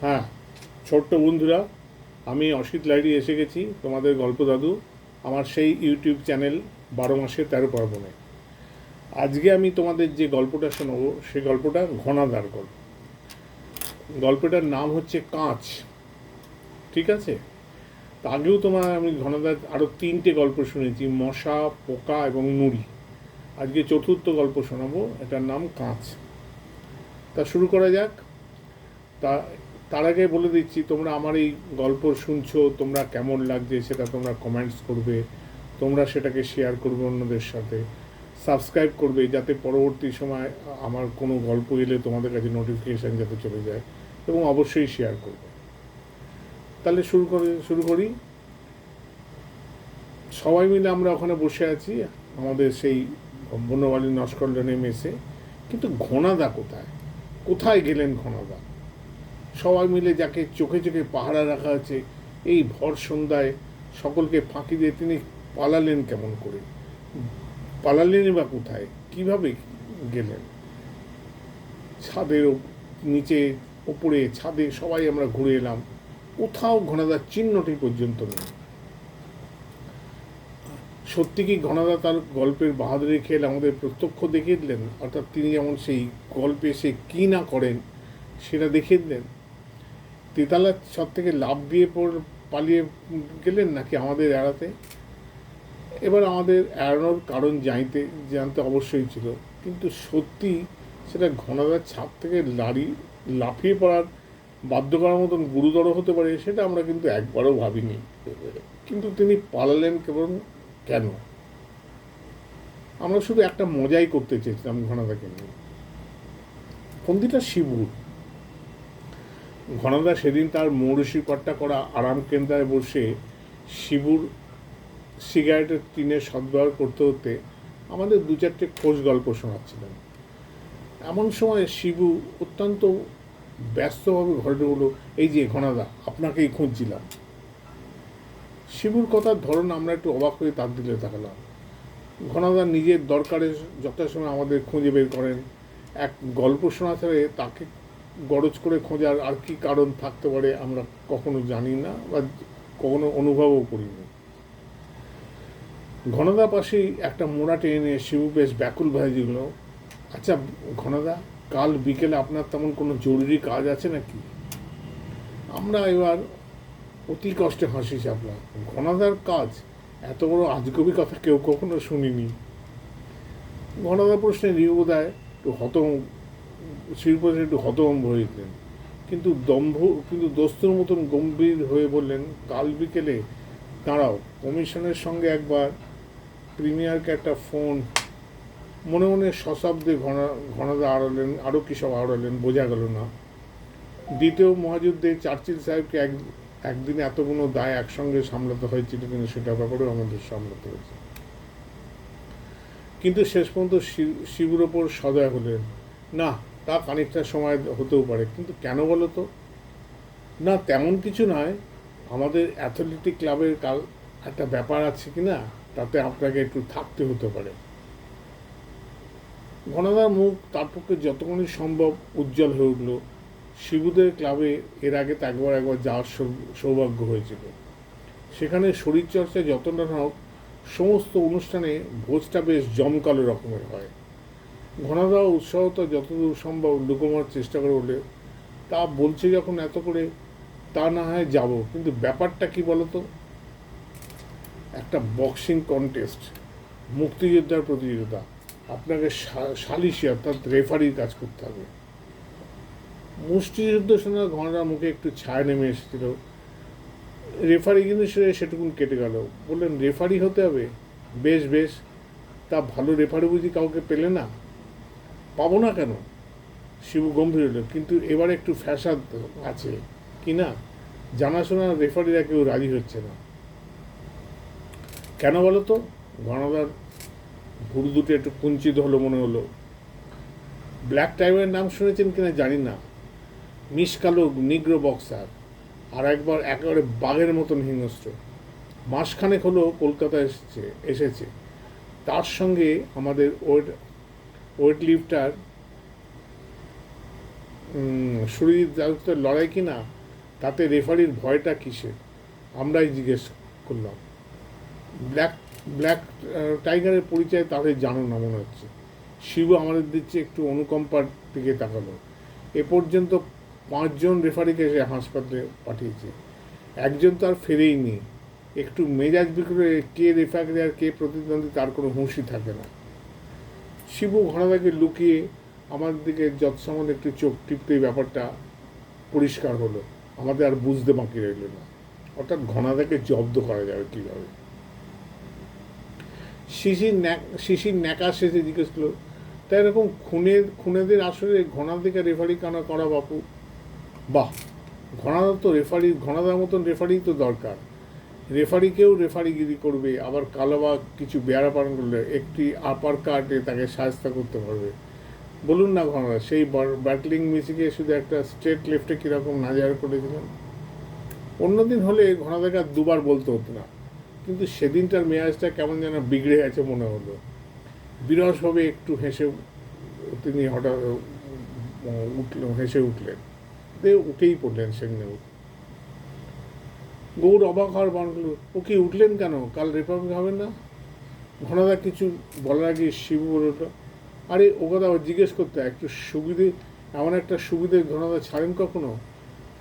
হ্যাঁ, ছোট্ট বন্ধুরা, আমি অসিত লাইরি এসে গেছি, তোমাদের গল্প দাদু। আমার সেই ইউটিউব চ্যানেল 12 মাসে 13 পার্বণে। আজকে আমি তোমাদের যে গল্পটা শোনাবো সেই গল্পটা ঘনাদার গল্প। গল্পটার নাম হচ্ছে কাঁচ। ঠিক আছে? তা আগেও আমি ঘনাদার আরও 3টে গল্প শুনেছি, মশা, পোকা এবং নুড়ি। আজকে চতুর্থ গল্প শোনাবো, এটার নাম কাঁচ। তা শুরু করা যাক। তা তার আগে বলে দিচ্ছি, তোমরা আমার এই গল্প শুনছো, তোমরা কেমন লাগছে সেটা তোমরা কমেন্টস করবে, তোমরা সেটাকে শেয়ার করবে অন্যদের সাথে, সাবস্ক্রাইব করবে যাতে পরবর্তী সময় আমার কোনো গল্প এলে তোমাদের কাছে নোটিফিকেশান যাতে চলে যায়, এবং অবশ্যই শেয়ার করবে। তাহলে শুরু করি। সবাই মিলে আমরা ওখানে বসে আছি, আমাদের সেই বন্যবালী নস্করলনে মেসে। কিন্তু ঘনাদা কোথায়? কোথায় গেলেন ঘনাদা? সবাই মিলে যাকে চোখে চোখে পাহারা রাখা আছে, এই ভর সন্ধ্যায় সকলকে ফাঁকি দিয়ে তিনি পালালেন কেমন করে? পালালেনই বা কোথায়? কিভাবে গেলেন? ছাদের নিচে, ওপরে, ছাদে সবাই আমরা ঘুরে এলাম, কোথাও ঘনাদার চিহ্নটি পর্যন্ত নেই। সত্যি কি ঘনাদা তার গল্পের বাহাদুরি খেল আমাদের প্রত্যক্ষ দেখিয়ে দিলেন? অর্থাৎ তিনি যেমন সেই গল্পে সে কী না করেন সেটা দেখিয়ে দিলেন। তেতালার ছাদ থেকে লাফ দিয়ে পালিয়ে গেলেন নাকি আমাদের এড়াতে? এবার আমাদের এড়ানোর কারণ জানতে অবশ্যই ছিল, কিন্তু সত্যি সেটা ঘনাদার ছাদ থেকে লাফিয়ে পড়ার বাধ্য করার মতন গুরুতর হতে পারে সেটা আমরা কিন্তু একবারও ভাবিনি। কিন্তু তিনি পালালেন কেন? আমরা শুধু একটা মজাই করতে চেয়েছিলাম ঘনাদাকে নিয়ে। ফন্দিটা শিবুর। ঘনাদা সেদিন তার মৌরসি পাট্টা করা আরাম কেন্দ্রে বসে শিবুর সিগারেটের টিনের সদ্ব্যবহার করতে হতে আমাদের 2-4টে খোঁজ গল্প শোনাচ্ছিলেন। এমন সময় শিবু অত্যন্ত ব্যস্তভাবে ঘরে ঢুকলো। এই যে ঘনাদা, আপনাকেই খুঁজছিলাম। শিবুর কথার ধরন আমরা একটু অবাক হয়ে তার দিলে তাকালাম। ঘনাদা নিজের দরকারে যথাসময় আমাদের খুঁজে বের করেন। এক গল্প শোনা ছাড়ে তাকে গরজ করে খোঁজার আর কি কারণ থাকতে পারে আমরা কখনো জানি না, বা কখনো অনুভবও করিনি। ঘনাদা পাশেই একটা মোড়া টেনে শিবু বেশ ব্যাকুল ভাই দিল। আচ্ছা ঘনাদা, কাল বিকেলে আপনার তেমন কোনো জরুরি কাজ আছে নাকি? আমরা এবার অতি কষ্টে হাসি চাপলাম। ঘনাদার কাজ? এত বড় আজগবি কথা কেউ কখনো শুনিনি। ঘনাদা প্রশ্নে নির্বোধায় একটু হতভম্ব হয়ে গেলেন, কিন্তু দোস্তুর মতন গম্ভীর হয়ে বললেন, কাল বিকেলে? দাঁড়াও, কমিশনের সঙ্গে একবার প্রিমিয়ারকে একটা ফোন। মনে মনে সশব্দে ঘনাদা আড়ালেন, আরও কী সব আড়ালেন বোঝা গেল না। দ্বিতীয় মহাযুদ্ধে চার্চিল সাহেবকে একদিনে এতগুলো দায় একসঙ্গে সামলাতে হয়েছিল, কিন্তু সেটা ব্যাপারেও আমাদের সামলাতে হয়েছে। কিন্তু শেষ পর্যন্ত শিবুর ওপর সদয় হলেন। না, তা খানিকটা সময় হতেও পারে, কিন্তু কেন বলো তো? না, তেমন কিছু নয়, আমাদের অ্যাথলেটিক ক্লাবের একটা ব্যাপার আছে কি না, তাতে আপনাকে একটু থাকতে হতে পারে। ঘনাদার মুখ তার পক্ষে যতক্ষণই সম্ভব উজ্জ্বল হয়ে উঠল। শিবুদের ক্লাবে এর আগে তো একবার যাওয়ার সৌভাগ্য হয়েছিল। সেখানে শরীরচর্চা যতটা হোক, সমস্ত অনুষ্ঠানে ভোজটা বেশ জমকালো রকমের হয়। ঘনাদা উৎসাহতা যতদূর সম্ভব লুকোমার চেষ্টা করে বলে, তা বলছে যখন এত করে, তা না হয় যাব, কিন্তু ব্যাপারটা কি বলতো? একটা বক্সিং কন্টেস্ট, মুক্তিযোদ্ধার প্রতিযোগিতা। আপনাকে সালিশি অর্থাৎ রেফারির কাজ করতে হবে। মুষ্টিযুদ্ধ শোনা ঘনাদার মুখে একটু ছায়া নেমে এসেছিল। রেফারি কিন্তু সেটুকুন কেটে গেল। বললেন, রেফারি হতে হবে? বেশ বেশ, তা ভালো রেফারি বুঝি কাউকে পেলে না? পাবো না কেন? শিবু গম্ভীর হলো। কিন্তু এবার একটু ফ্যাসাদ আছে কি না, জানাশোনা রেফারিরা কেউ রাজি হচ্ছে না। কেন বলো তো? ঘনাদার ভুরু দুটো একটু কুঞ্চিত হলো মনে হলো। ব্ল্যাক টাইমের নাম শুনেছেন কিনা জানি না। মিসকালো নিগ্রো বক্সার, আর একবার একেবারে বাঘের মতন হিংস্র। মাসখানেক হলো কলকাতা এসেছে। তার সঙ্গে আমাদের ওয়েট লিফটার সুরজিৎ রাউতের লড়াই কি না, তাতে রেফারির ভয়টা কিসে, আমরাই জিজ্ঞেস করলাম। ব্ল্যাক ব্ল্যাক টাইগারের পরিচয় তাদের জানো না মনে হচ্ছে। শিবু আমাদের দিচ্ছে একটু অনুকম্পার দিকে তাকালো। এ পর্যন্ত 5 জন রেফারিকে সে হাসপাতালে পাঠিয়েছে, একজন তো আর ফেরেইনি। একটু মেজাজ বিক্রে কে রেফারি আর কে প্রতিদ্বন্দ্বী তার কোনো হুঁশই থাকে না। শিবু ঘনাদাকে লুকিয়ে আমাদের দিকে যৎসামান্য একটু চোখ টিপতেই ব্যাপারটা পরিষ্কার হলো, আমাদের আর বুঝতে বাকি রইল না। অর্থাৎ ঘনাদাকে জব্দ করা যাবে কীভাবে। শিশির ন্যাকা শেষে জিজ্ঞেস করলো, তাই এরকম খুনেদের আসলে ঘনাদাকে রেফারি কেন করা বাপু? বাহ, ঘনাদা তো রেফারি, ঘনাদার মতন রেফারি তো দরকার। রেফারিকেও রেফারিগিরি করবে, আবার কালো বা কিছু বেয়ারা পালন করলে একটি আপার কাটে তাকে সাহায্য করতে পারবে। বলুন না ঘনাদা, সেই ব্যাটলিং মিউজিকে শুধু একটা স্ট্রেট লেফটে কীরকম নাজার করেছিলেন। অন্যদিন হলে ঘনাদাকে আর দুবার বলতে হতো না, কিন্তু সেদিনটার মেয়াজটা কেমন যেন বিগড়ে গেছে মনে হলো। বিরসভাবে একটু হেসে তিনি হঠাৎ হেসে উঠলেন, উঠেই পড়লেন সেখানে। গৌর অবাক হওয়ার বানগুলো, ও কি উঠলেন কেন? কাল রেফারি হবেন না? ঘনাদা কিছু বলার আগে শিবু বলল, আরে ও কথা জিজ্ঞেস করতে একটু সুবিধে, এমন একটা সুবিধে ঘনাদা ছাড়েন কখনো?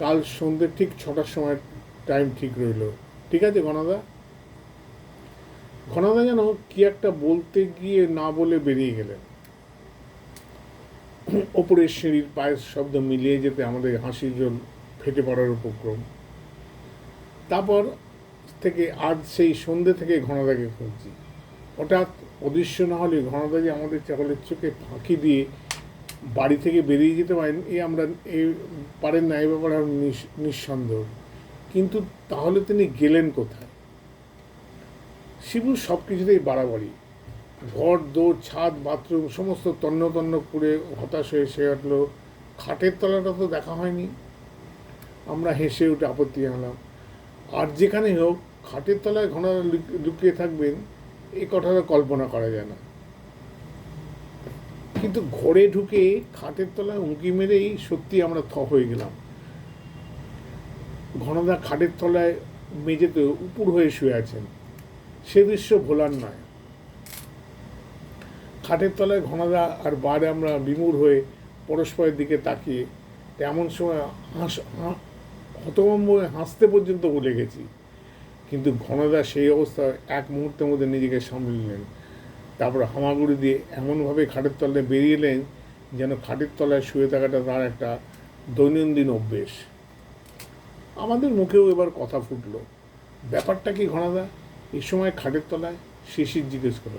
কাল সন্ধ্যে ঠিক 6টার সময় টাইম ঠিক রইল। ঠিক আছে ঘনাদা। ঘনাদা যেন কি একটা বলতে গিয়ে না বলে বেরিয়ে গেলেন। ওপরের সিঁড়ির পায়ের শব্দ মিলিয়ে যেতে আমাদের হাসির জল ফেটে পড়ার উপক্রম। তারপর থেকে আজ সেই সন্ধ্যে থেকে ঘনাদাকে খুঁজছি। হঠাৎ অদৃশ্য না হলে ঘনাদা যে আমাদের চাকলের চোখে ফাঁকি দিয়ে বাড়ি থেকে বেরিয়ে যেতে পারেন আমরা পারেন না, এ ব্যাপারে নিঃসন্দেহ। কিন্তু তাহলে তিনি গেলেন কোথায়? শিবুর সব কিছুতেই বাড়াবাড়ি। ঘর দৌড় ছাদ বাথরুম সমস্ত তন্ন তন্ন করে হতাশ হয়ে সে উঠল, খাটের তলাটা তো দেখা হয়নি। আমরা হেসে উঠে আপত্তি জানালাম, আর যেখানে হোক খাটের তলায় ঘনাদা লুকিয়ে থাকবেন এই কথাটা কল্পনা করা যায় না। কিন্তু ঘরে ঢুকে খাটের তলায় উঁকি মেরেই সত্যি আমরা থ হয়ে গেলাম। ঘনাদা খাটের তলায় মেঝেতে উপুর হয়ে শুয়ে আছেন। সে দৃশ্য ভোলার নয়। খাটের তলায় ঘনাদা আর বাইরে আমরা বিমূঢ় হয়ে পরস্পরের দিকে তাকিয়ে তেমন সময় হতভম্ব হয়ে হাসতে পর্যন্ত ভুলে গেছি। কিন্তু ঘনাদা সেই অবস্থায় এক মুহূর্তের মধ্যে নিজেকে সামলে নিলেন। তারপর হামাগুড়ি দিয়ে এমনভাবে খাটের তলায় বেরিয়ে এলেন যেন খাটের তলায় শুয়ে থাকাটা তার একটা দৈনন্দিন অভ্যেস। আমাদের মুখেও এবার কথা ফুটলো, ব্যাপারটা কি ঘনাদা এই সময় খাটের তলায়? শিশির জিজ্ঞেস করল।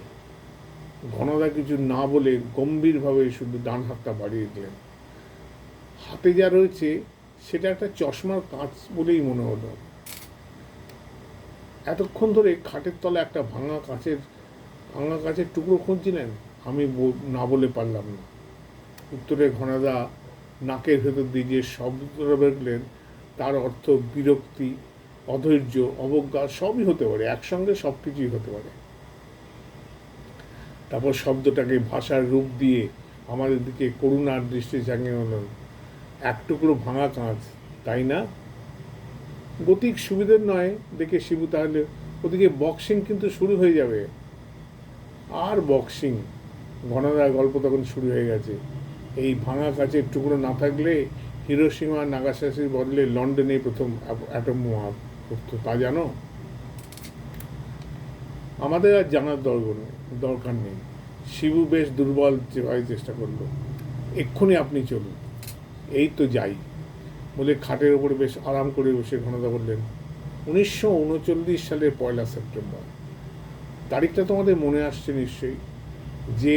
ঘনাদা কিছু না বলে গম্ভীরভাবে শুধু ডান হাতটা বাড়িয়ে দিলেন। হাতে যা রয়েছে সেটা একটা চশমার কাঁচ বলেই মনে হলো। এতক্ষণ ধরে খাটের তলায় একটা ভাঙা কাঁচের টুকরো খুঁজছিলেন। আমি না বলে পারলাম না। উত্তরে ঘনাদা নাকের ভেতর দিয়ে যে শব্দটা বেরলেন তার অর্থ বিরক্তি, অধৈর্য, অবজ্ঞা সবই হতে পারে, একসঙ্গে সব কিছুই হতে পারে। তারপর শব্দটাকে ভাষার রূপ দিয়ে আমাদের দিকে করুণার দৃষ্টি জানিয়ে হলেন, এক টুকরো ভাঙা কাঁচ, তাই না? গতিক সুবিধের নয় দেখে শিবু, তাহলে ওদিকে বক্সিং কিন্তু শুরু হয়ে যাবে। আর বক্সিং? ঘনাদার গল্প তখন শুরু হয়ে গেছে। এই ভাঙা কাঁচের টুকরো না থাকলে হিরোশিমা নাগাসাকির বদলে লন্ডনে প্রথম অ্যাটম বোমা করতো, তা জানো? আমাদের আর জানার দরকার নেই। শিবু বেশ দুর্বল যেভাবে চেষ্টা করলো। এক্ষুনি আপনি চলুন। এই তো যাই বলে খাটের ওপরে বেশ আরাম করে বসে ঘনাদা বললেন, 1939 সালের 1 সেপ্টেম্বর। তারিখটা তোমাদের মনে আসছে নিশ্চয়ই। যে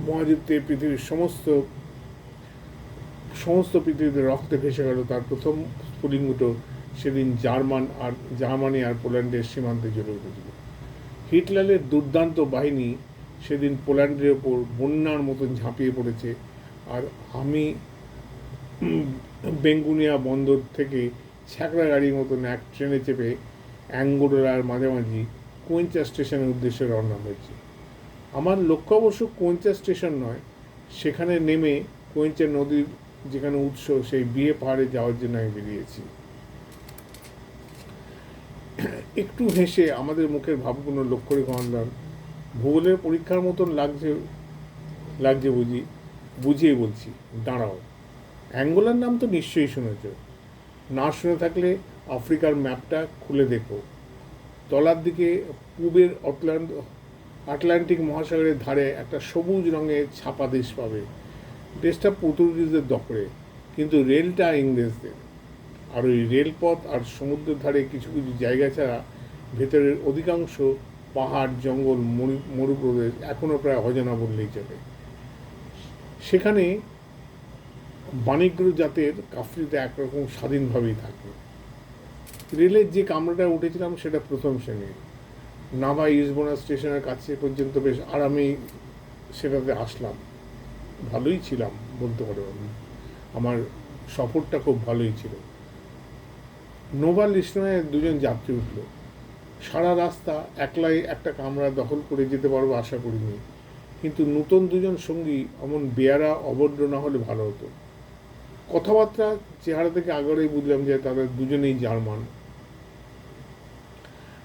মহাযুদ্ধে পৃথিবীর সমস্ত পৃথিবীতে রক্তে ভেসে গেল তার প্রথম স্ফুলিঙ্গটা সেদিন জার্মানি আর পোল্যান্ডের সীমান্তে জ্বলে উঠেছিল। হিটলারের দুর্দান্ত বাহিনী সেদিন পোল্যান্ডের ওপর বন্যার মতন ঝাঁপিয়ে পড়েছে। আর আমি বেঙ্গুনিয়া বন্দর থেকে ছ্যাঁকড়া গাড়ির মতন এক ট্রেনে চেপে অ্যাঙ্গোরার মাঝামাঝি কোয়েঞ্চা স্টেশনের উদ্দেশ্যে রওনা হয়েছে। আমার লক্ষ্য অবশ্য কোয়েঞ্চা স্টেশন নয়, সেখানে নেমে কোয়েঞ্চা নদীর যেখানে উৎস, সেই বিয়ে পাহাড়ে যাওয়ার জন্য আমি বেরিয়েছি। একটু হেসে আমাদের মুখের ভাবগুলো লক্ষ্য রেখে আনলাম। ভূগোলের পরীক্ষার মতন লাগছে লাগছে বুঝিয়ে বলছি, দাঁড়াও। অ্যাঙ্গোলার নাম তো নিশ্চয়ই শুনেছ, না শুনে থাকলে আফ্রিকার ম্যাপটা খুলে দেখো। তলার দিকে পূবের আটলান্টিক মহাসাগরের ধারে একটা সবুজ রঙের ছাপা দেশ পাবে। দেশটা পর্তুগিজদের দখলে, কিন্তু রেলটা ইংরেজদের। আর ওই রেলপথ আর সমুদ্রের ধারে কিছু কিছু জায়গা ছাড়া ভেতরের অধিকাংশ পাহাড়, জঙ্গল, মরুপ্রদেশ এখনও প্রায় অজানা বললেই চলে। সেখানে বাণিজ্য জাতের কাফরিতে একরকম স্বাধীনভাবেই থাকে। রেলের যে কামরাটা উঠেছিলাম সেটা প্রথম শ্রেণী। নাভা ইসবোনা স্টেশনের কাছে পর্যন্ত বেশ আরামেই সেটাতে আসলাম। ভালোই ছিলাম বলতে পারো। আমার সফরটা খুব ভালোই ছিল। নোভা লিস্টনায় দুজন যাত্রী উঠল। সারা রাস্তা একলাই একটা কামরা দখল করে যেতে পারবো আশা করিনি, কিন্তু নতুন দুজন সঙ্গী অমন বেয়ারা অভদ্র না হলে ভালো হতো। কথাবার্তা, চেহারা থেকে আগেই বুঝলাম যে তাদের দুজনেই জার্মান।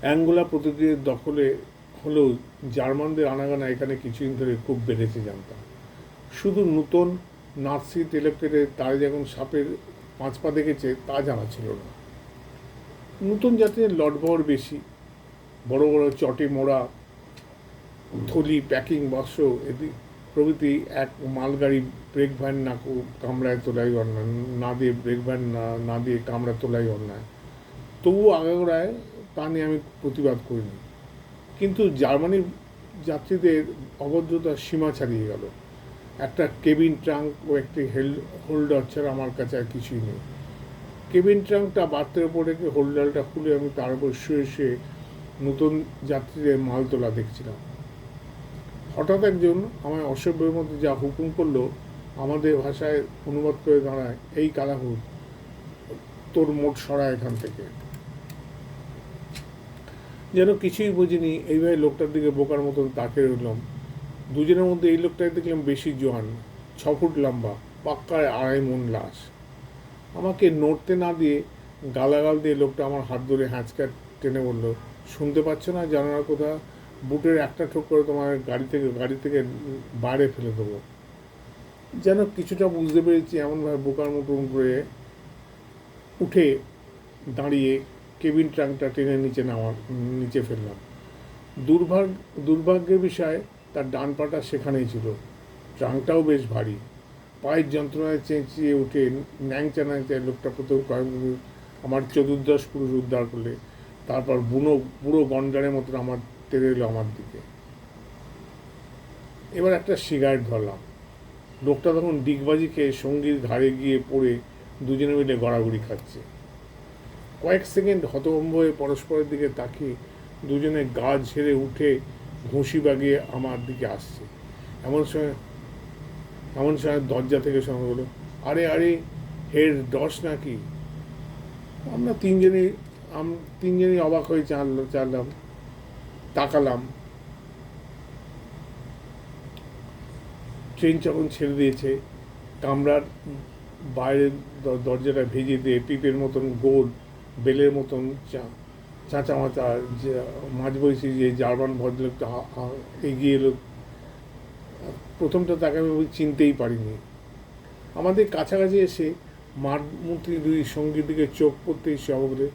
অ্যাঙ্গোলা পর্তুগিজের দখলে হলেও জার্মানদের আনাগানা এখানে কিছুদিন ধরে খুব বেড়েছে জানতাম। শুধু নতুন নার্সি টেলেপেটে তারা যখন সাপের 5 পা দেখেছে তা জানা ছিল না। নতুন জাতির লটবহর বেশি, বড় বড় চটে মোড়া থলি, প্যাকিং বাক্স প্রভৃতি। এক মালগাড়ি ব্রেক ভ্যান না কামড়ায় তোলাই অন্যায়, না দিয়ে ব্রেক ভ্যান না দিয়ে কামড়া তোলাই অন্যায়। তবুও আগাগোড়ায় তা নিয়ে আমি প্রতিবাদ করিনি। কিন্তু জার্মানির যাত্রীদের অভদ্রতার সীমা ছাড়িয়ে গেল। একটা কেবিন ট্রাঙ্ক ও একটি হোল্ডার ছাড়া আমার কাছে আর কিছুই নেই। কেবিন ট্রাঙ্কটা বার্থের ওপর রেখে হোল্ডারটা খুলে আমি তার উপর শুয়ে শুয়ে নতুন যাত্রীদের মাল তোলা দেখছিলাম। হঠাৎ একজন আমায় অসভ্যের মধ্যে যা হুকুম করলো, আমাদের ভাষায় অনুবাদ করে দাঁড়ায়, এই কালাহুদ, তোর মোট সরা এখান থেকে। যেন কিছুই বুঝিনি এইভাবে লোকটার দিকে বোকার মতন তাকিয়ে রইলাম। দুজনের মধ্যে এই লোকটাই দেখলাম বেশি জোয়ান, 6 ফুট লম্বা, পাক্কায় 2.5 মণ লাশ। আমাকে নড়তে না দিয়ে গালাগাল দিয়ে লোকটা আমার হাত ধরে হ্যাঁচকা টেনে বলল, শুনতে পাচ্ছ না জানার কথা? বুটের একটা ঠোক করে তোমার গাড়ি থেকে বাইরে ফেলে দেবো। যেন কিছুটা বুঝতে পেরেছি এমনভাবে বোকার মতো করে উঠে দাঁড়িয়ে কেবিন ট্রাঙ্কটা টেনে নিচে ফেললাম। দুর্ভাগ্যের বিষয়, তার ডান পাটা সেখানেই ছিল। ট্রাঙ্কটাও বেশ ভারী। পায়ের যন্ত্রণায় চেঁচিয়ে উঠে ন্যাংচা লোকটা প্রথম কয়েক মিনিট আমার চতুর্দশ পুরুষ উদ্ধার করলে, তারপর বুড়ো গন্ডারের মতন আমার তেড়ে এলো আমার দিকে। এবার একটা সিগারেট ধরলাম। লোকটা তখন ডিগবাজি খেয়ে সঙ্গীর ঘাড়ে গিয়ে পড়ে দুজনে মিলে গড়াগড়ি খাচ্ছে। কয়েক সেকেন্ড হতভম্ব হয়ে পরস্পরের দিকে তাকিয়ে দুজনে গা ঝেড়ে উঠে ঘুষি বাগিয়ে আমার দিকে আসছে। এমন সময় দরজা থেকে শোনা হলো, আরে হেড ডস নাকি? আমরা তিনজনই অবাক হয়ে চালাম, তাকালাম। ট্রেন যখন ছেড়ে দিয়েছে, কামরার বাইরের দরজাটা ভেজে দিয়ে পিপের মতন গোল, বেলের মতন চাঁচামাচা মাঝবয়সী যে জার্মান ভদ্রলোকটা এগিয়ে এলো। প্রথমটা তাকে আমি চিনতেই পারিনি। আমাদের কাছাকাছি এসে মারমুখী দুই সঙ্গীর দিকে চোখ পড়তেই সে অবলে,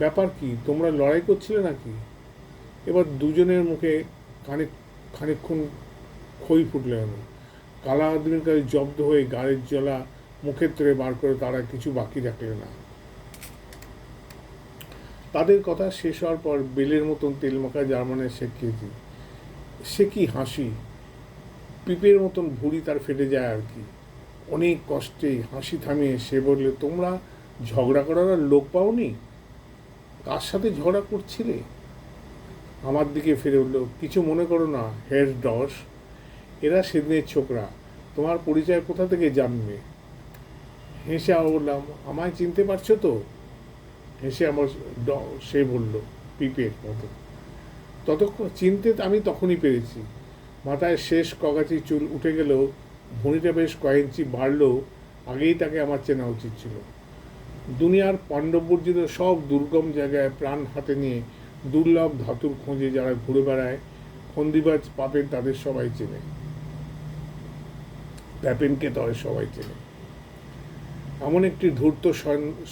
ব্যাপার কি, তোমরা লড়াই করছিলে নাকি? এবার দুজনের মুখে খানিকক্ষণ খই ফুটলে গেল। কালা আদমির কাছে জব্দ হয়ে গাড়ির জ্বলা মুখের থেকে বার করে তারা কিছু বাকি রাখলে না। তাদের কথা শেষ হওয়ার পর বেলের মতন তেলমাখা জার্মানের সে কি হাসি! পিপের মতন ভুঁড়ি তার ফেটে যায় আর কি। অনেক কষ্টে হাসি থামিয়ে সে বললে, তোমরা ঝগড়া করার আর লোক পাওনি? কার সাথে ঝগড়া করছিলে? আমার দিকে ফিরে উঠল, কিছু মনে করো না হেড ডস, এরা সেদিনের ছোকরা। তোমার পরিচয় কোথা থেকে জানবে? হেসে বললাম, আমায় চিনতে পারছো তো? হেসে সে বলল, পিপের মতো। ততক্ষণ চিনতে আমি তখনই পেরেছি। মাথায় শেষ কগাচি চুল উঠে গেলেও ভুঁড়িটা বেশ কয়েক ইঞ্চি বাড়লেও আগেই তাকে আমার চেনা উচিত ছিল। দুনিয়ার পাণ্ডববর্জিত সব দুর্গম জায়গায় প্রাণ হাতে নিয়ে দুর্লভ ধাতুর খোঁজে যারা ঘুরে বেড়ায়, ফন্দিবাজ পাপেন তাদের সবাই চেনে, প্যাপেনকে তাদের সবাই চেনে। এমন একটি ধূর্ত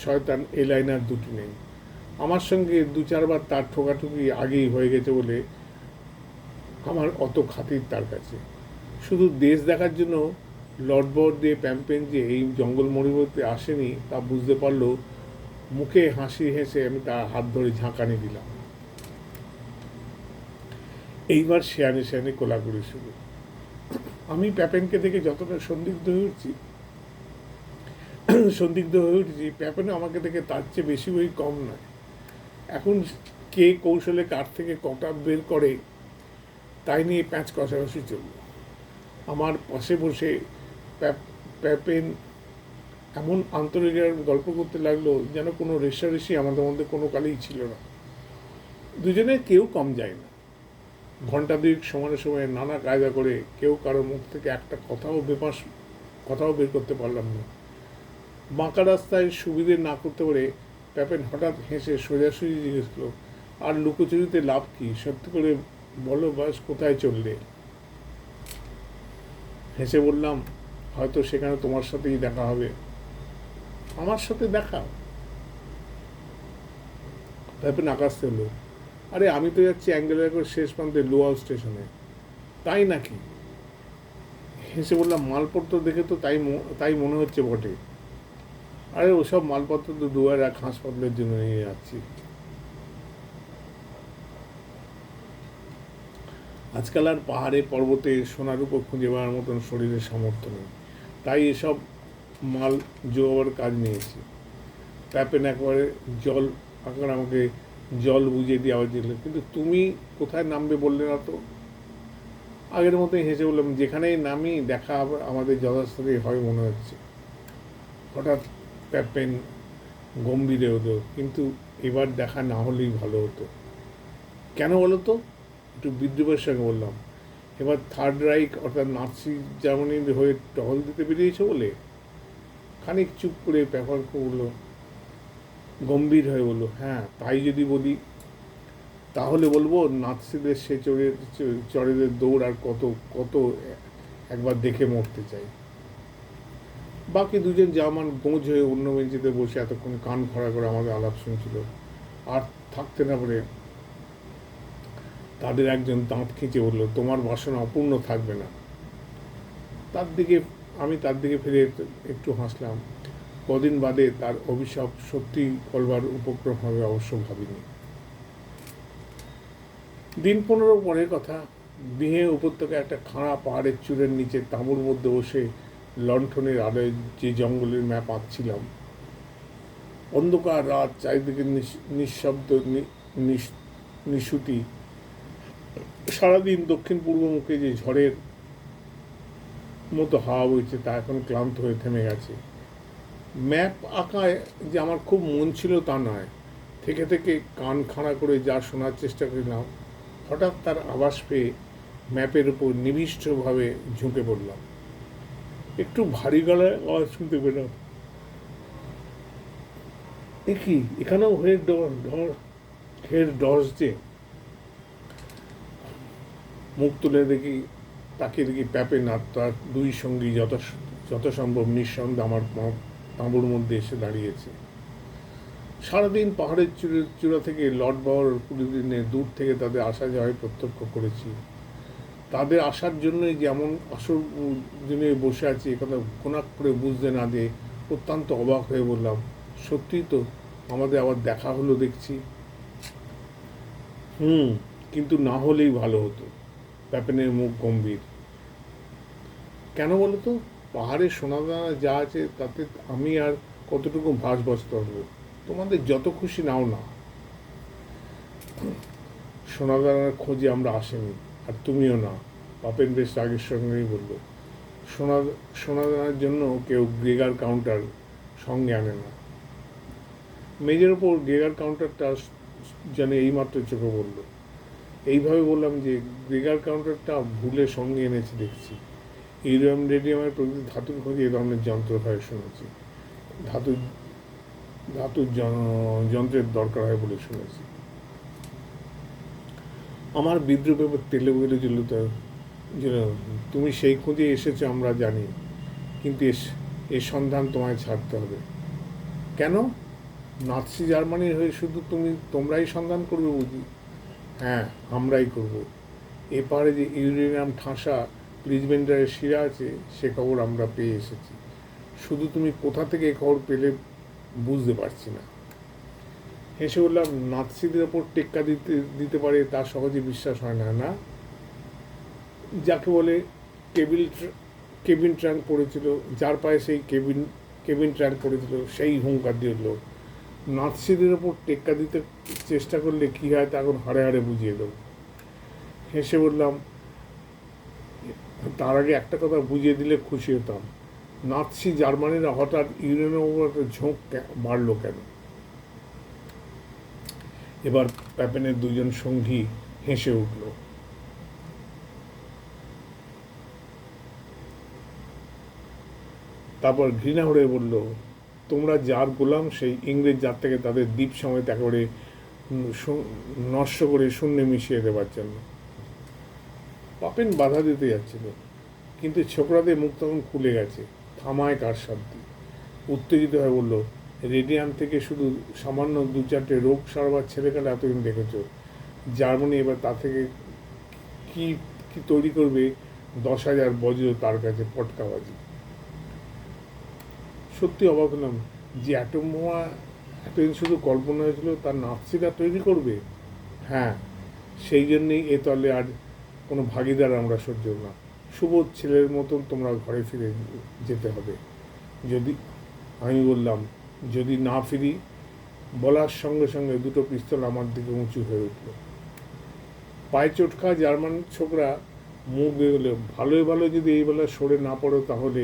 শয়তান এই লাইনার দুটি নেই। আমার সঙ্গে 2-4 বার তার ঠোকাঠুকি আগেই হয়ে গেছে বলে আমার অত খাতির তার কাছে। শুধু দেশ দেখার জন্য লটবট দিয়ে প্যাম্পেন যে এই জঙ্গল মরুভূমিতে আসেনি তা বুঝতে পারলো মুখে হাসি হেসে আমি তার হাত ধরে ঝাঁকানি দিলাম। এইবার শেয়ানে শেয়ানে কোলাকুলি শুরু। আমি প্যাপেনকে দেখে যতটা সন্দিগ্ধ হয়ে উঠছি, প্যাপেনও আমাকে দেখে তার চেয়ে বেশি বই কম নয়। এখন কে কৌশলে কার থেকে কটা বের করে তাই নিয়ে প্যাঁচ কষাকষি চলল। আমার পাশে বসে প্যাপেন এমন আন্তরিক গল্প করতে লাগলো যেন কোনো রেষারেষি আমাদের মধ্যে কোনো কালেই ছিল না। দুজনে কেউ কম যায় না। ঘণ্টা দুয়েক সমানে সময়ে নানা কায়দা করে কেউ কারো মুখ থেকে একটা কথাও বের করতে পারলাম না। বাঁকা রাস্তায় সুবিধে না করতে পারে প্যাপেন হঠাৎ হেসে সোজাসুজি জিজ্ঞেস করলো, আর লুকোচুরিতে লাভ কি? সত্যি করে বলো বাস, কোথায় চললে? হেসে বললাম, হয়তো সেখানে তোমার সাথেই দেখা হবে। আমার সাথে দেখা? প্যাপেন আকাশতে হলো, আরে আমি তো যাচ্ছি অ্যাঙ্গেলের শেষ প্রান্তে লোয়াল স্টেশনে। তাই নাকি? হেসে বললাম, মালপত্র দেখে তো তাই মনে হচ্ছে বটে। আরে ওসব মালপত্র তো 2-1 হাসপাতালের জন্য নিয়ে যাচ্ছি। আজকাল আর পাহাড়ে পর্বতে সোনার উপর খুঁজে পাওয়ার মতন শরীরের সামর্থ্য নেই, তাই এসব মাল জোগাবার কাজ নিয়েছি। প্যাপেন একবারে আমাকে জল বুঝিয়ে দিয়ে আবার দিল, কিন্তু তুমি কোথায় নামবে বললে না তো? আগের মতোই হেসে বললাম, যেখানেই নামি দেখা আমাদের যথাস্থানেই হয় মনে হচ্ছে। হঠাৎ প্যাপেন গম্ভীরে হতো, কিন্তু এবার দেখা না হলেই ভালো হতো। কেন বলো তো? একটু বিদ্রুপের সঙ্গে বললাম, এবার থার্ড রাইখ অর্থাৎ নাৎসি জার্মানির হয়ে টহল দিতে বেরিয়েছে বলে? খানিক চুপ করে প্যাপার বললো, গম্ভীর হয়ে বললো, হ্যাঁ তাই যদি বলি তাহলে বলবো নাৎসিদের সে চড়েদের দৌড় আর কত কত একবার দেখে মরতে চাই। বাকি দুজন জার্মান গোঁজ হয়ে অন্য বেঞ্চিতে বসে এতক্ষণ কান খড়া করে আমাদের আলাপ শুনছিল। আর থাকতে না পারে তাদের একজন দাঁত খিঁচে বলল, তোমার বাসনা অপূর্ণ থাকবে না। আমি তার দিকে ফিরে একটু হাসলাম। কদিন বাদে তার অভিশাপ সত্যি করবার উপক্রম হবে অবশ্য ভাবিনি। দিন 15 পরের কথা। বিহে উপত্যকা একটা খাড়া পাহাড়ের চূড়ের নিচে তাঁবুর মধ্যে বসে লণ্ঠনের আলোয় যে জঙ্গলের ম্যাপ আঁকছিলাম। অন্ধকার রাত, চারিদিকে নিঃশব্দ নিশুতি। সারাদিন দক্ষিণ পূর্ব মুখে যে ঝড়ের মতো হাওয়া বইছে তা এখন ক্লান্ত হয়ে থেমে গেছে। ম্যাপ আঁকায় যে আমার খুব মন ছিল তা নয়। থেকে থেকে কান খাড়া করে যা শোনার চেষ্টা করলাম, হঠাৎ তার আভাস পেয়ে ম্যাপের উপর নিবিষ্টভাবে ঝুঁকে পড়লাম। একটু ভারী গলায় আওয়াজ শুনতে পেলাম, কি এখানেও হের ডস যে? মুখ তুলে তাকিয়ে দেখি প্যাপেন আর তার দুই সঙ্গী যথাসম্ভব নিঃসন্দেহে আমার তাঁবুর মধ্যে এসে দাঁড়িয়েছে। সারাদিন পাহাড়ের চূড়া থেকে লর্ড বাওয়ার পুলিদিনে দূর থেকে তাদের আসা যাওয়ায় প্রত্যক্ষ করেছি। তাদের আসার জন্যই যেমন আসর দিনে বসে আছি একথা কোনাক করে বুঝতে না দিয়ে অত্যন্ত অবাক হয়ে বললাম, সত্যিই তো আমাদের আবার দেখা হলো দেখছি। কিন্তু না হলেই ভালো হতো। প্যাপেনের মুখ গম্ভীর। কেন বলো তো? পাহাড়ের সোনাদানা যা আছে তাতে আমি আর কতটুকু ভাস বসতে পারবো? তোমাদের যত খুশি নাও না, সোনাদানার খোঁজে আমরা আসিনি, আর তুমিও না। পাপেন বেশ রাগের সঙ্গেই বলল, সোনাদানার জন্য কেউ গ্রেগার কাউন্টার সঙ্গে আনে না। মেজের ওপর গ্রেগার কাউন্টারটা যেন এইমাত্র চোখে পড়ল। এইভাবে বললাম যে গ্রেগার কাউন্টারটা ভুলে সঙ্গে এনেছি দেখছি। ইউরেনিয়াম রেডিয়ামের প্রকৃতি ধাতুর খোঁজে এ ধরনের যন্ত্র হয় শুনেছি, ধাতুর ধাতুর যন্ত্রের দরকার হয় বলে শুনেছি। আমার বিদ্রুপে তেলে বলে তুমি সেই খোঁজে এসেছো আমরা জানি, কিন্তু এর সন্ধান তোমায় ছাড়তে হবে। কেন? নাৎসি জার্মানির হয়ে শুধু তোমরাই সন্ধান করবে বুঝি? হ্যাঁ, আমরাই করব। এপারে যে ইউরেনিয়াম ঠাসা প্রিজবেন্ডারের শিরা আছে সে খবর আমরা পেয়ে এসেছি, শুধু তুমি কোথা থেকে এ খবর পেলে বুঝতে পারছি না। হেসে বললাম, নাৎসিদের ওপর টেক্কা দিতে পারে তা সহজে বিশ্বাস হয় না। না, যাকে বলে কেবিন ট্র্যাঙ্ক পড়েছিল, যার পায়ে সেই কেবিন ট্র্যাঙ্ক পড়েছিল, সেই হুঙ্কার দিয়ে উঠল, নাৎসিদের ওপর টেক্কা দিতে চেষ্টা করলে কী হয় তা এখন হাড়ে হাড়ে বুঝিয়ে দেব। হেসে বললাম, তার আগে একটা কথা বুঝিয়ে দিলে খুশি হতাম, নাৎসি জার্মানিরা হঠাৎ ইউরেনিয়ামের ওপর একটা ঝোঁক বাড়ল কেন? এবার প্যাপেনের দুজন সঙ্গী হেসে উঠল। তারপর ঘৃণা হয়ে বলল, তোমরা যার গোলাম সেই ইংরেজ জাতটাকে তাদের দ্বীপ সমেত একেবারে নষ্ট করে শূন্যে মিশিয়ে দেওয়ার জন্য। পাপেন বাধা দিতে যাচ্ছিল, কিন্তু ছোকরাদের মুখ তখন খুলে গেছে। থামায় কার সাধ্য? উত্তেজিত হয়ে বলল, রেডিয়াম থেকে শুধু সামান্য 2-4টে রোগ সারবার ছেলেখানে এতদিন দেখেছ, জার্মানি এবার তা থেকে কি কি তৈরি করবে 10,000 বজ্র তার কাছে পটকাবাজি। সত্যি অবাক হলাম যে অ্যাটম বোমা এতদিন শুধু কল্পনা হয়েছিল, তার নাৎসিরা তৈরি করবে। হ্যাঁ, সেই জন্যেই এ তলে আর কোনো ভাগিদার আমরা সহ্য না। সুবোধ ছেলের মতন তোমরা ঘরে ফিরে যেতে হবে। আমি বললাম, যদি না ফিরি? বলার সঙ্গে সঙ্গে দুটো পিস্তল আমার দিকে উঁচু হয়ে উঠল। পায়ে চোট খাওয়া জার্মান ছোকরা মুখ বেরোলে, ভালোই ভালো যদি এই বেলা সরে না পড়ো তাহলে।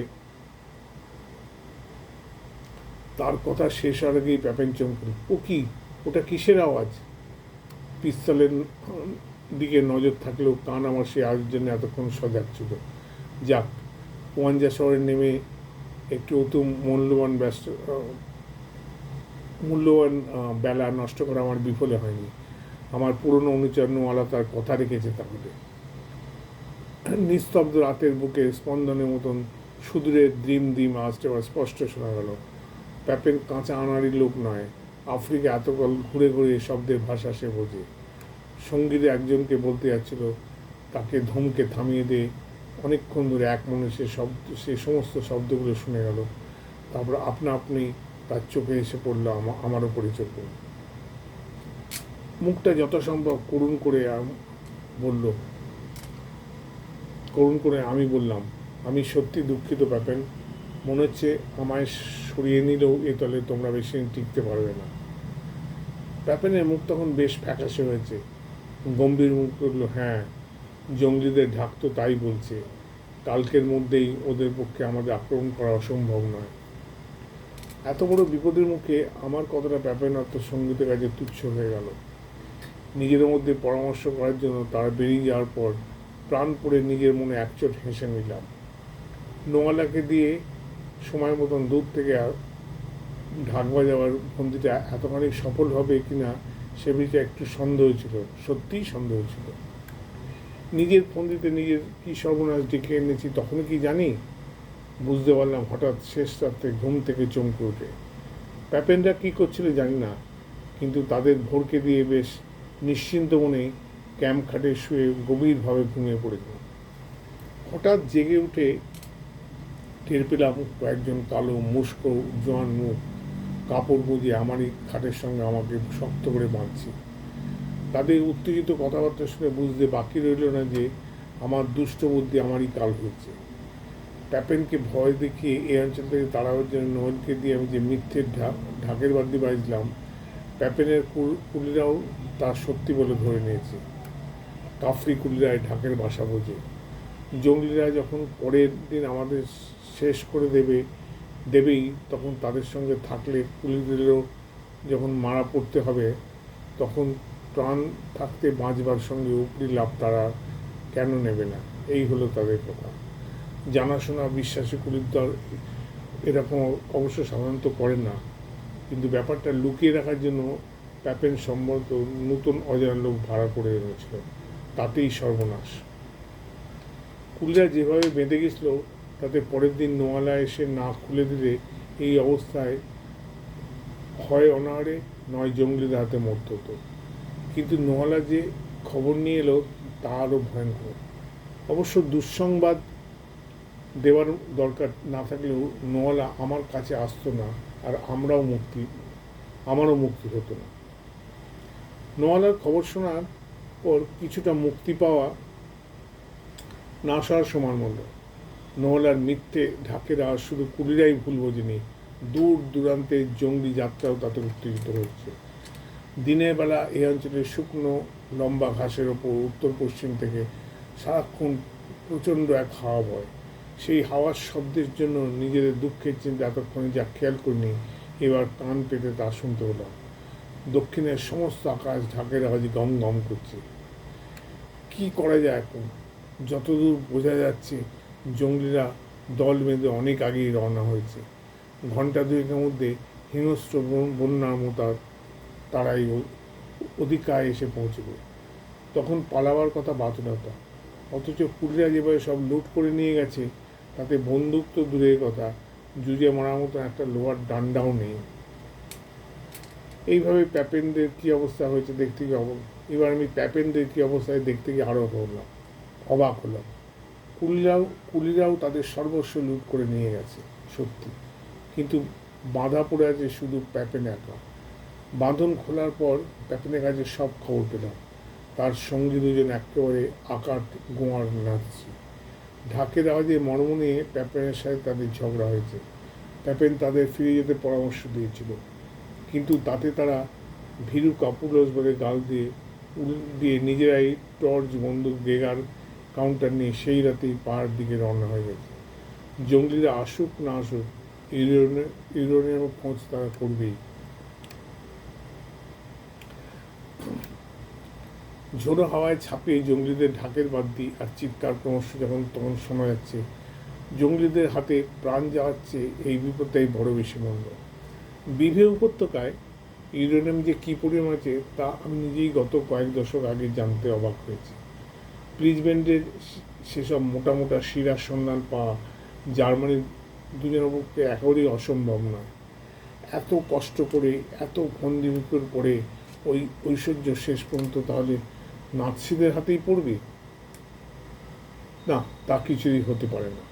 তার কথা শেষ হওয়ার আগেই প্যাপেন চমকে, ও কি, ওটা কিসের আওয়াজ? পিস্তলের দিকে নজর থাকলেও কান আমার সেই আওয়াজের জন্য এতক্ষণ সজাগ ছিল। যাক, ওয়ানজা শহরে নেমে একটু অতি মূল্যবান বেলা নষ্ট করা আমার বিফলে হয়নি। আমার পুরনো অনুচরণওয়ালা তার কথা রেখেছে। তাহলে নিস্তব্ধ রাতের বুকে স্পন্দনের মতন সুদূরের দ্রিম আওয়াজটা আবার স্পষ্ট শোনা গেল। প্যাপেন কাঁচা আনাড়ি লোক নয়, আফ্রিকা এতকাল ঘুরে ঘুরে শব্দের ভাষা সে বোঝে। সঙ্গীতে একজনকে বলতে যাচ্ছিল, তাকে ধমকে থামিয়ে দিয়ে অনেকক্ষণ ধরে এক মনে সে সমস্ত শব্দগুলো শুনে গেল। তারপর আপনি তার চোখে এসে পড়লো আমার ওপরই চোখে। মুখটা যথাসম্ভব করুণ করে আমি বললাম, আমি সত্যি দুঃখিত প্যাপেন, মনে হচ্ছে আমায় সরিয়ে নিলেও এ তলে তোমরা বেশি টিকতে পারবে না। প্যাপেনের মুখ তখন বেশ ফ্যাকাশে হয়েছে, গম্ভীর মুখ করল, হ্যাঁ, জঙ্গলিদের ঢাক তো তাই বলছে, কালকের মধ্যেই ওদের পক্ষে আমাদের আক্রমণ করা অসম্ভব নয়। এত বড় বিপদের মুখে আমার কথাটা প্যাপেন সঙ্গীতের কাছে তুচ্ছ হয়ে গেল। নিজের মধ্যে পরামর্শ করার জন্য তারা বেরিয়ে যাওয়ার পর প্রাণ পড়ে নিজের মনে একচোট হেসে নিলাম। নোয়ালাকে দিয়ে সময় মতন দূর থেকে ঢাক বাজাবার ফন্দিটা এতখানি সফল হবে কিনা সে বিষয়ে একটু সন্দেহ ছিল, সত্যিই সন্দেহ ছিল। নিজের ফন্দিতে নিজের কী সর্বনাশ ডেকে এনেছি তখন কি জানি? বুঝতে পারলাম হঠাৎ শেষ রাত্রে ঘুম থেকে চমকে উঠে। প্যাপেনরা কী করছিল জানি না, কিন্তু তাদের ভোরকে দিয়ে বেশ নিশ্চিন্ত মনে ক্যাম্প খাটে শুয়ে গভীরভাবে ঘুমিয়ে পড়েছিল। হঠাৎ জেগে উঠে টের পেলাম কয়েকজন কালো মুষ্ক জোয়ান মুখ কাপড় গুঁজে আমারই খাটের সঙ্গে আমাকে শক্ত করে বাঁধছে। তাদের উত্তেজিত কথাবার্তা শুনে বুঝতে বাকি রইল না যে আমার দুষ্ট বুদ্ধি আমারই কাল হয়েছে। প্যাপেনকে ভয় দেখিয়ে এই অঞ্চল থেকে তাড়াবার জন্য নোয়েলকে দিয়ে আমি যে মিথ্যের ঢাকের বাদ্যি বাজলাম, প্যাপেনের কুলিরাও তা সত্যি বলে ধরে নিয়েছে। কাফরি কুলিরায় ঢাকের ভাষা বোঝে। জঙ্গলিরা যখন পরের দিন আমাদের শেষ করে দেবেই, তখন তাদের সঙ্গে থাকলে কুলিদেরও যখন মারা পড়তে হবে, তখন প্রাণ থাকতে বাঁচবার সঙ্গে উপরি লাভ তারা কেন নেবে না? এই হলো তাদের কথা। জানাশোনা বিশ্বাসী কুলির দল এরকম অবশ্য সাধারণত করেন না, কিন্তু ব্যাপারটা লুকিয়ে রাখার জন্য প্যাপেন সম্ভবত নতুন অজানা লোক ভাড়া করে এনেছিল। তাতেই সর্বনাশ। কুলিরা যেভাবে বেঁধে গেছিল তাতে পরের দিন নোয়ালা এসে না খুলে দিলে এই অবস্থায় হয় অনাহারে নয় জঙ্গলিদের হাতে মরতে হতো। কিন্তু নোয়ালা যে খবর নিয়ে এলো তা আরও ভয়ঙ্কর। অবশ্য দুঃসংবাদ দেওয়ার দরকার না থাকলেও নোয়ালা আমার কাছে আসতো না, আর আমারও মুক্তি হতো না। নোয়ালার খবর শোনার পর কিছুটা মুক্তি পাওয়া না সওয়ার সমান মূল্য। নোয়ালার মিথ্যে ঢাকের আওয়াজ শুধু কুলিরাই ভুল বোঝেনি, দূর দূরান্তে জঙ্গলি যাত্রাও তাতে উত্তেজিত হচ্ছে। দিনের বেলা এই অঞ্চলের শুকনো লম্বা ঘাসের ওপর উত্তর পশ্চিম থেকে সারাক্ষণ প্রচণ্ড এক হাওয়া বয়। সেই হাওয়ার শব্দের জন্য নিজেদের দুঃখের চিন্তা এতক্ষণে যা খেয়াল করিনি, এবার কান পেতে তা শুনতে হলাম। দক্ষিণের সমস্ত আকাশ ঢাকের আওয়াজে গম গম করছে। কি করা যায় এখন? যতদূর বোঝা যাচ্ছে জঙ্গলিরা দল বেঁধে অনেক আগেই রওনা হয়েছে। ঘণ্টা দুয়েকের মধ্যে হিংস্র বন্যার মতো তারাই অধিকায় এসে পৌঁছবে। তখন পালাবার কথা বাতুলতা। অথচ কুলিরা যেভাবে সব লুট করে নিয়ে গেছে তাতে বন্দুক তো দূরের কথা, জুজে মারার মতো একটা লোহার ডান্ডাও নেই। এইভাবে প্যাপেনদের কী অবস্থা হয়েছে দেখতে গিয়ে এবার আমি প্যাপেনদের কী অবস্থায় দেখতে গিয়ে আরও অবাক হলাম। কুলিরাও তাদের সর্বস্ব লুট করে নিয়ে গেছে সত্যি, কিন্তু বাঁধা পড়ে আছে শুধু প্যাপেন একা। বাঁধন খোলার পর প্যাপেনের কাছে সব খবর পেলাম। তার সঙ্গী দুজন একেবারে আকাট গোয়ার নাচছে। ঢাকের আওয়াজে মর্ম নিয়ে প্যাপেনের সাথে তাদের ঝগড়া হয়েছে। প্যাপেন তাদের ফিরে যেতে পরামর্শ দিয়েছিল, কিন্তু তাতে তারা ভীরু কাপুরস বলে গাল দিয়ে নিজেরাই টর্চ বন্দুক গেগার কাউন্টার নিয়ে সেই রাতেই পাহাড় দিকে রওনা হয়ে গেছে। জঙ্গলিরা আসুক না আসুক ইউরেনিয়াম খোঁজ তারা করবেই। ঝোড়ো হাওয়ায় ছাপিয়ে জঙ্গলিদের ঢাকের বাদ্যি আর চিৎকার ক্রমশ যখন তখন শোনা যাচ্ছে। জঙ্গলিদের হাতে প্রাণ যাওয়াচ্ছে এই বিপদটাই বড় বেশি মন্দ। বিভে উপত্যকায় ইউরেনিয়াম যে কী পরিমাণ আছে তা আমি নিজেই গত কয়েক দশক আগে জানতে অবাক হয়েছি। প্রিজব্যান্ডের সেসব মোটা মোটা শিরার সন্ধান পাওয়া জার্মানির দুজনের পক্ষে একেবারেই অসম্ভব নয়। এত কষ্ট করে এত ফন্দিমুখের পরে ওই ঐশ্বর্য শেষ পর্যন্ত তাহলে নাৎসিদের হাতেই পড়বে? না, তা কিছুই হতে পারে না।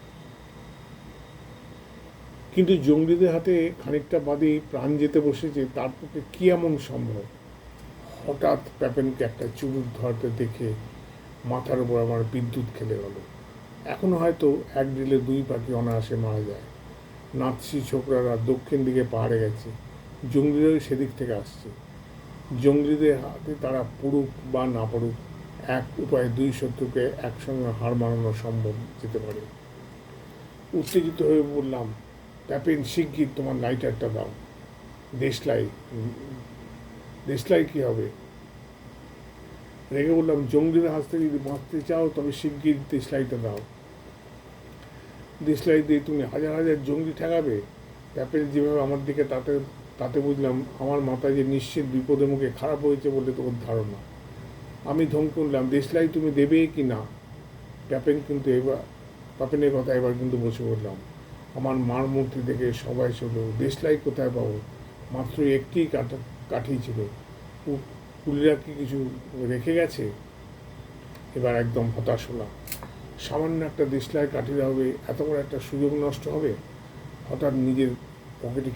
কিন্তু জঙ্গলিদের হাতে খানিকটা বাদেই প্রাণ যেতে বসেছে, তার পক্ষে কী এমন সম্ভব? হঠাৎ প্যাপেনকে একটা চুরুট ধরতে দেখে মাথার উপর আমার বিদ্যুৎ খেলে গেল। এখনও হয়তো এক ডিলে দুই পাখি অনায়াসে মারা যায়। নাৎসি ছোকরারা দক্ষিণ দিকে পাহাড়ে গেছে, জঙ্গলিরাও সেদিক থেকে আসছে। জঙ্গলিদের হাতে তারা পড়ুক বা না পড়ুক, এক উপায়ে দুই শত্রুকে একসঙ্গে হার মানানো সম্ভব যেতে পারে। উত্তেজিত হয়ে বললাম, প্যাপেন শিগগির তোমার লাইটারটা দাও। দেশলাই কী হবে? রেগে বললাম, জঙ্গলিদের হাত থেকে যদি বাঁচতে চাও তবে শিগগির দেশলাইটা দাও। দেশলাই দিয়ে তুমি হাজার হাজার জঙ্গলি ঠেকাবে? প্যাপেন যেভাবে আমার দিকে তাতে বুঝলাম আমার মাথায় যে নিশ্চিত বিপদের মুখে খারাপ হয়েছে বলে তোর ধারণা। আমি ধমকে উঠলাম, দেশলাই তুমি দেবে কি না? প্যাপেনের কথা এবার কিন্তু বসে পড়লাম। আমার মার মূর্তি দেখে সবাই ছিল, দেশলাই কোথায় পাবো? মাত্র একটি কাঠি ছিল, কুলিরা কি কিছু রেখে গেছে? এবার একদম হতাশ হলাম। সামান্য একটা দেশলাই কাঠিতে হবে এত বড় একটা সুযোগ নষ্ট হবে? হঠাৎ নিজের পকেটে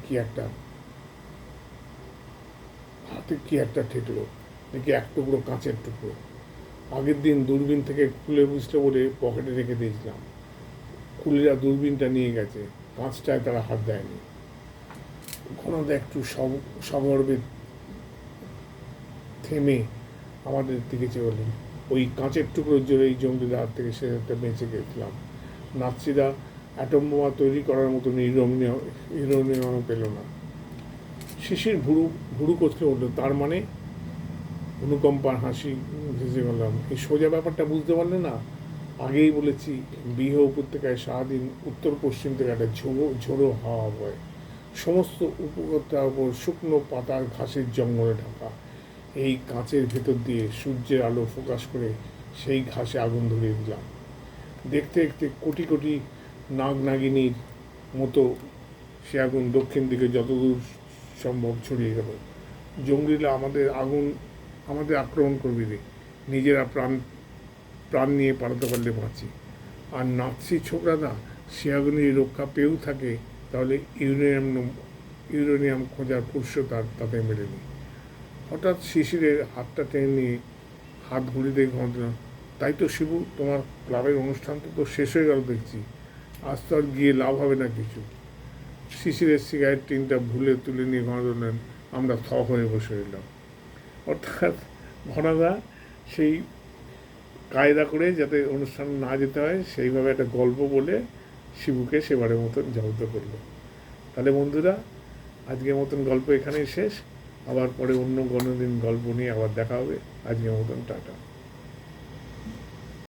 হাতে কি একটা ঠেকলো, দেখি এক টুকরো কাঁচের টুকরো। আগের দিন দূরবীন থেকে খুলে বুঝতে বলে পকেটে রেখে দিয়েছিলাম। কুলিরা দূরবীনটা নিয়ে গেছে, কাঁচটায় তারা হাত দেয়নি। ঘনদা একটু সগর্বে থেমে আমাদের দিকে চেয়ে বললেন, ওই কাঁচের টুকরোর জোরে এই জঙ্গলিদের হাত থেকে সেটা বেঁচে গেছিলাম। নাৎসিরা অ্যাটম বোমা তৈরি করার মতো ইউরেনিয়ামও পেল না। শিশির ভুরু করতে বলল, তার মানে? অনুকম্পার হাসি ভেসে গেলাম, এই সোজা ব্যাপারটা বুঝতে পারলে না? আগেই বলেছি, বিহে উপত্যকায় সারাদিন উত্তর পশ্চিম থেকে একটা ঝোড়ো হাওয়া বয়। সমস্ত উপত্যকার ওপর শুকনো পাতার ঘাসের জঙ্গলে ঢাকা। এই কাঁচের ভেতর দিয়ে সূর্যের আলো ফোকাস করে সেই ঘাসে আগুন ধরিয়ে দিলাম। দেখতে দেখতে কোটি কোটি নাগ নাগিনীর মতো সে আগুন দক্ষিণ দিকে যতদূর সম্ভব ছড়িয়ে গেল। জঙ্গলিরা আমাদের আক্রমণ করবে রে, নিজেরা প্রাণ নিয়ে পালাতে পারলে বাঁচি। আর নাৎসি ছোকরারা সে আগুনের রক্ষা পেয়েও থাকে, তাহলে ইউরেনিয়াম খোঁজার ফুরসত আর তাতে মেলেনি। হঠাৎ শিশিরের হাতটা টেনে নিয়ে হাত ঘুরিতে ঘটনা, তাই তো শিবু, তোমার ক্লাবের অনুষ্ঠানটা তো শেষ হয়ে গেল দেখছি, আজ তো আর গিয়ে লাভ হবে না কিছু। শিশিরের সিগারেট টিনটা ভুলে তুলে নিয়ে ঘনাদা, আমরা হয়ে বসে রইলাম। অর্থাৎ ঘনাদা সেই কায়দা করে যাতে অনুষ্ঠান না যেতে হয় সেইভাবে একটা গল্প বলে শিবুকে সেবারের মতন জব্দ করলো। তাহলে বন্ধুরা, আজকের মতন গল্প এখানেই শেষ। আবার পরে অন্য কোনো দিন গল্প নিয়ে আবার দেখা হবে। আজকের মতন টাটা।